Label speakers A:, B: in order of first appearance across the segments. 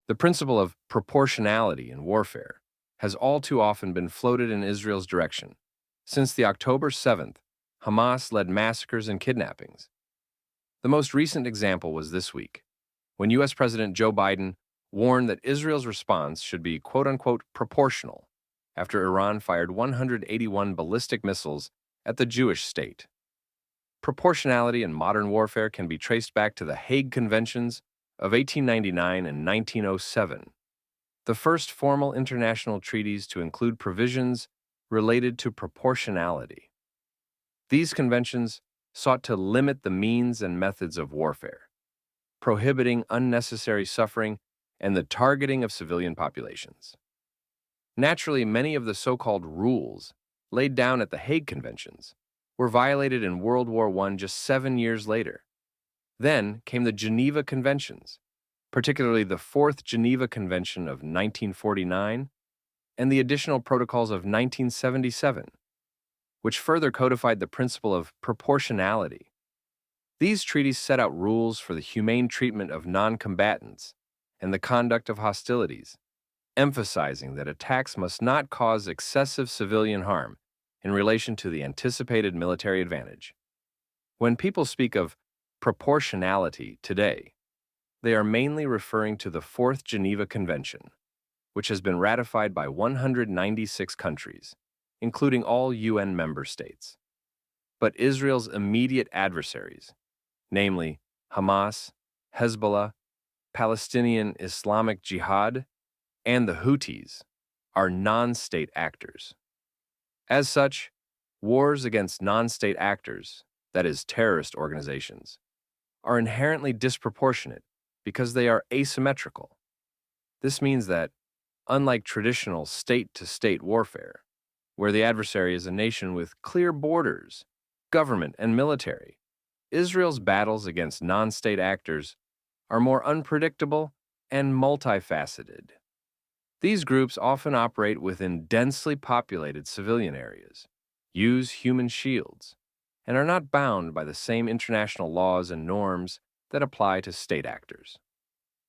A: The principle of proportionality in warfare has all too often been floated in Israel's direction. Since the October 7th, Hamas-led massacres and kidnappings. The most recent example was this week, when U.S. President Joe Biden warned that Israel's response should be quote-unquote proportional after Iran fired 181 ballistic missiles at the Jewish state. Proportionality in modern warfare can be traced back to the Hague Conventions of 1899 and 1907, the first formal international treaties to include provisions related to proportionality. These conventions sought to limit the means and methods of warfare, prohibiting unnecessary suffering and the targeting of civilian populations. Naturally, many of the so-called rules laid down at the Hague Conventions were violated in World War I just 7 years later. Then came the Geneva Conventions, particularly the Fourth Geneva Convention of 1949 and the additional protocols of 1977, which further codified the principle of proportionality. These treaties set out rules for the humane treatment of non-combatants and the conduct of hostilities, emphasizing that attacks must not cause excessive civilian harm in relation to the anticipated military advantage. When people speak of proportionality today, they are mainly referring to the Fourth Geneva Convention, which has been ratified by 196 countries, including all UN member states. But Israel's immediate adversaries, namely Hamas, Hezbollah, Palestinian Islamic Jihad, and the Houthis, are non-state actors. As such, wars against non-state actors, that is, terrorist organizations, are inherently disproportionate because they are asymmetrical. This means that, unlike traditional state-to-state warfare, where the adversary is a nation with clear borders, government, and military, Israel's battles against non-state actors are more unpredictable and multifaceted. These groups often operate within densely populated civilian areas, use human shields, and are not bound by the same international laws and norms that apply to state actors.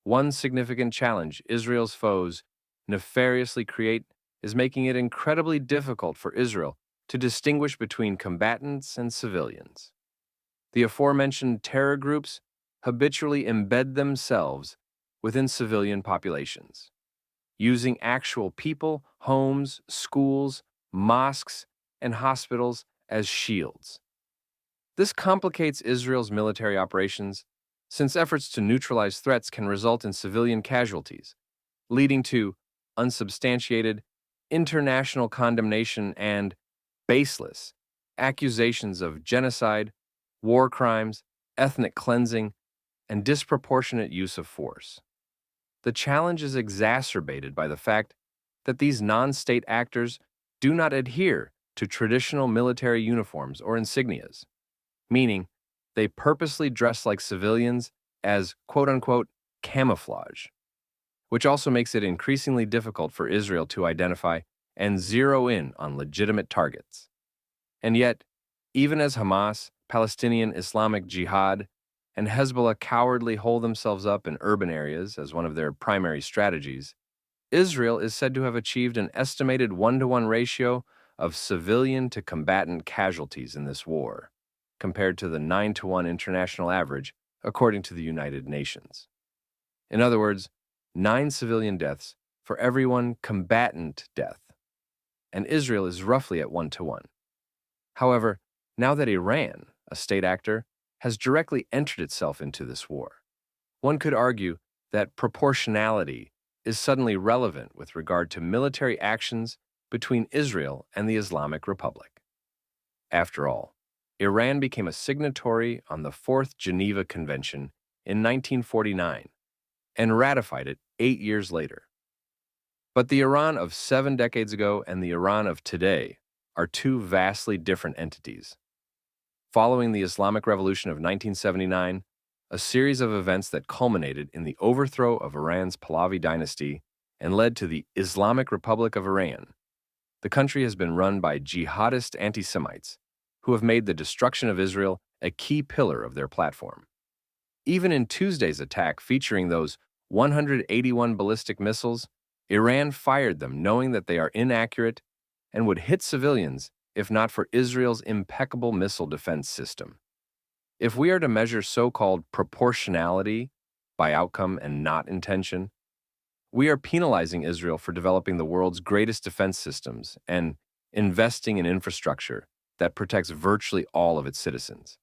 A: One significant challenge Israel's foes nefariously create is making it incredibly difficult for Israel to distinguish between combatants and civilians. The aforementioned terror groups habitually embed themselves within civilian populations, using actual people, homes, schools, mosques, and hospitals as shields. This complicates Israel's military operations since efforts to neutralize threats can result in civilian casualties, leading to unsubstantiated international condemnation and baseless accusations of genocide, war crimes, ethnic cleansing, and disproportionate use of force. The challenge is exacerbated by the fact that these non-state actors do not adhere to traditional military uniforms or insignias, meaning they purposely dress like civilians as quote-unquote camouflage, which also makes it increasingly difficult for Israel to identify and zero in on legitimate targets. And yet, even as Hamas, Palestinian Islamic Jihad, and Hezbollah cowardly hold themselves up in urban areas as one of their primary strategies, Israel is said to have achieved an estimated 1-to-1 ratio of civilian to combatant casualties in this war, compared to the 9-to-1 international average, according to the United Nations. In other words, 9 civilian deaths for every 1 combatant death, and Israel is roughly at 1-to-1. However, now that Iran, a state actor, has directly entered itself into this war, one could argue that proportionality is suddenly relevant with regard to military actions between Israel and the Islamic Republic. After all, Iran became a signatory on the Fourth Geneva Convention in 1949 and ratified it 8 years later. But the Iran of 7 decades ago and the Iran of today are two vastly different entities. Following the Islamic Revolution of 1979, a series of events that culminated in the overthrow of Iran's Pahlavi dynasty and led to the Islamic Republic of Iran, the country has been run by jihadist anti-Semites who have made the destruction of Israel a key pillar of their platform. Even in Tuesday's attack featuring those 181 ballistic missiles, Iran fired them knowing that they are inaccurate and would hit civilians if not for Israel's impeccable missile defense system. If we are to measure so-called proportionality by outcome and not intention, we are penalizing Israel for developing the world's greatest defense systems and investing in infrastructure that protects virtually all of its citizens.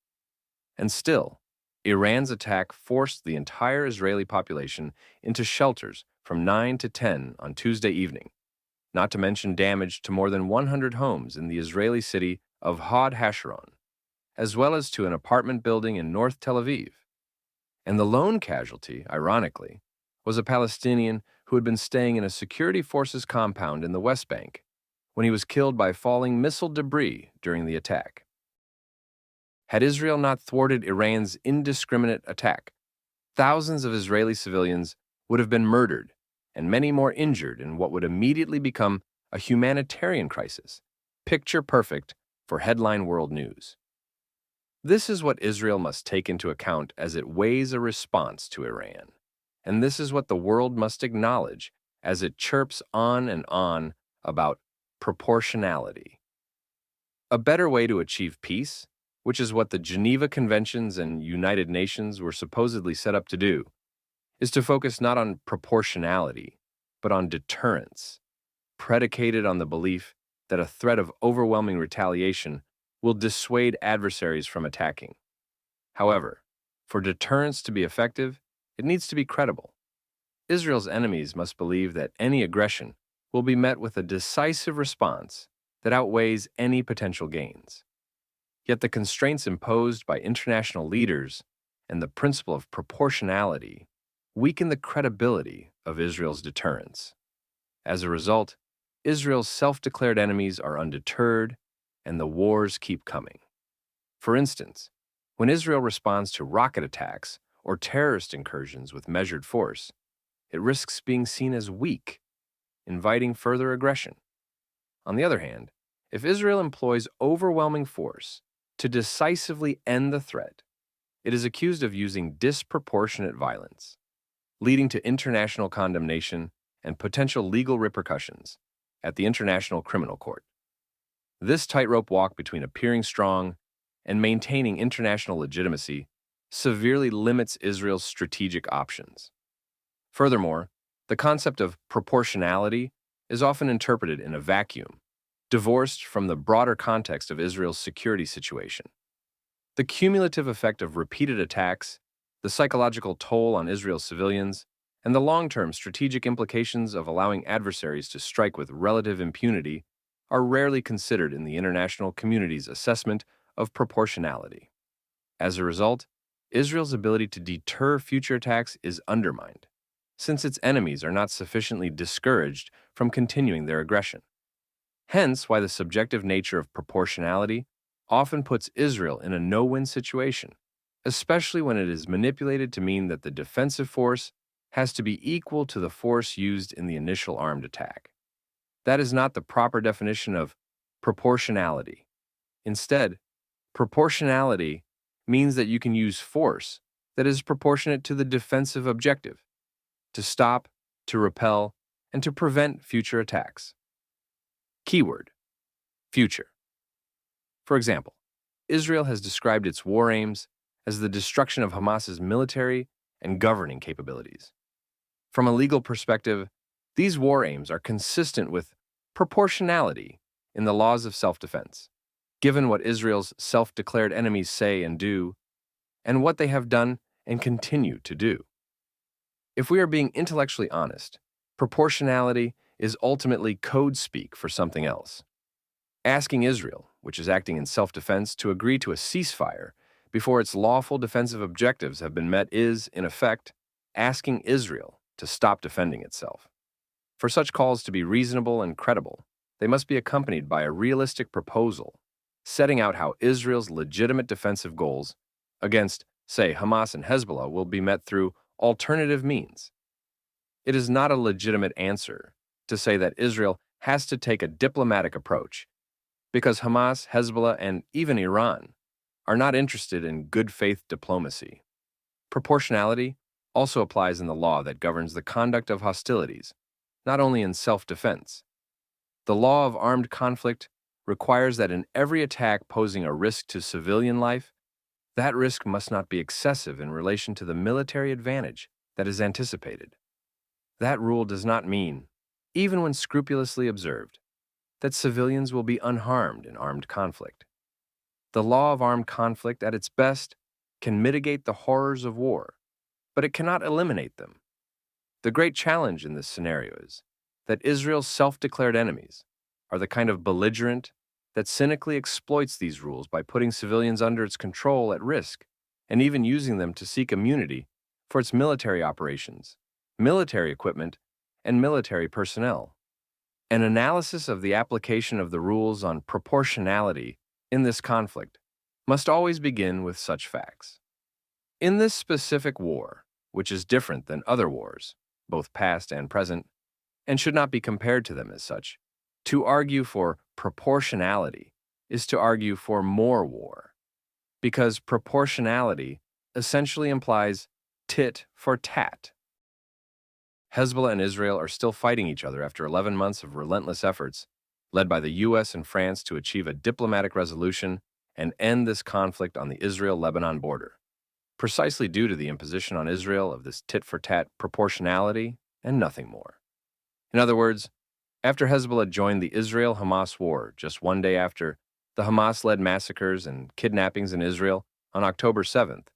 A: And still, Iran's attack forced the entire Israeli population into shelters from 9 to 10 on Tuesday evening, not to mention damage to more than 100 homes in the Israeli city of Hod Hasharon, as well as to an apartment building in North Tel Aviv. And the lone casualty, ironically, was a Palestinian who had been staying in a security forces compound in the West Bank when he was killed by falling missile debris during the attack. Had Israel not thwarted Iran's indiscriminate attack, thousands of Israeli civilians would have been murdered and many more injured in what would immediately become a humanitarian crisis, picture perfect for headline world news. This is what Israel must take into account as it weighs a response to Iran, and this is what the world must acknowledge as it chirps on and on about proportionality. A better way to achieve peace, which is what the Geneva Conventions and United Nations were supposedly set up to do, is to focus not on proportionality, but on deterrence, predicated on the belief that a threat of overwhelming retaliation will dissuade adversaries from attacking. However, for deterrence to be effective, it needs to be credible. Israel's enemies must believe that any aggression will be met with a decisive response that outweighs any potential gains. Yet the constraints imposed by international leaders and the principle of proportionality weaken the credibility of Israel's deterrence. As a result, Israel's self-declared enemies are undeterred and the wars keep coming. For instance, when Israel responds to rocket attacks or terrorist incursions with measured force, it risks being seen as weak, inviting further aggression. On the other hand, if Israel employs overwhelming force to decisively end the threat, it is accused of using disproportionate violence, leading to international condemnation and potential legal repercussions at the International Criminal Court. This tightrope walk between appearing strong and maintaining international legitimacy severely limits Israel's strategic options. Furthermore, the concept of proportionality is often interpreted in a vacuum, divorced from the broader context of Israel's security situation. The cumulative effect of repeated attacks, the psychological toll on Israel's civilians, and the long-term strategic implications of allowing adversaries to strike with relative impunity are rarely considered in the international community's assessment of proportionality. As a result, Israel's ability to deter future attacks is undermined, since its enemies are not sufficiently discouraged from continuing their aggression. Hence why the subjective nature of proportionality often puts Israel in a no-win situation, especially when it is manipulated to mean that the defensive force has to be equal to the force used in the initial armed attack. That is not the proper definition of proportionality. Instead, proportionality means that you can use force that is proportionate to the defensive objective, to stop, to repel, and to prevent future attacks. Keyword: future. For example, Israel has described its war aims as the destruction of Hamas's military and governing capabilities. From a legal perspective, these war aims are consistent with proportionality in the laws of self-defense, given what Israel's self-declared enemies say and do, and what they have done and continue to do. If we are being intellectually honest, proportionality is ultimately code speak for something else. Asking Israel, which is acting in self-defense, to agree to a ceasefire before its lawful defensive objectives have been met is, in effect, asking Israel to stop defending itself. For such calls to be reasonable and credible, they must be accompanied by a realistic proposal, setting out how Israel's legitimate defensive goals against, say, Hamas and Hezbollah will be met through alternative means. It is not a legitimate answer to say that Israel has to take a diplomatic approach, because Hamas, Hezbollah, and even Iran are not interested in good faith diplomacy. Proportionality also applies in the law that governs the conduct of hostilities, not only in self-defense. The law of armed conflict requires that in every attack posing a risk to civilian life, that risk must not be excessive in relation to the military advantage that is anticipated. That rule does not mean, even when scrupulously observed, that civilians will be unharmed in armed conflict. The law of armed conflict, at its best, can mitigate the horrors of war, but it cannot eliminate them. The great challenge in this scenario is that Israel's self-declared enemies are the kind of belligerent that cynically exploits these rules by putting civilians under its control at risk and even using them to seek immunity for its military operations, military equipment, and military personnel. An analysis of the application of the rules on proportionality in this conflict must always begin with such facts. In this specific war, which is different than other wars, both past and present, and should not be compared to them as such, to argue for proportionality is to argue for more war, because proportionality essentially implies tit for tat. Hezbollah and Israel are still fighting each other after 11 months of relentless efforts, led by the US and France to achieve a diplomatic resolution and end this conflict on the Israel-Lebanon border, precisely due to the imposition on Israel of this tit-for-tat proportionality and nothing more. In other words, after Hezbollah joined the Israel-Hamas war just one day after the Hamas-led massacres and kidnappings in Israel on October 7th,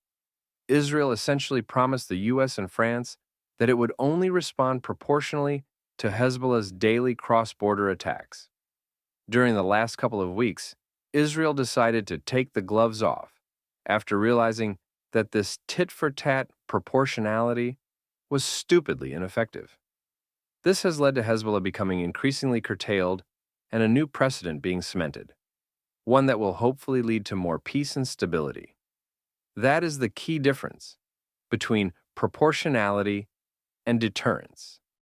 A: Israel essentially promised the US and France that it would only respond proportionally to Hezbollah's daily cross-border attacks. During the last couple of weeks, Israel decided to take the gloves off after realizing that this tit-for-tat proportionality was stupidly ineffective. This has led to Hezbollah becoming increasingly curtailed and a new precedent being cemented, one that will hopefully lead to more peace and stability. That is the key difference between proportionality and deterrence.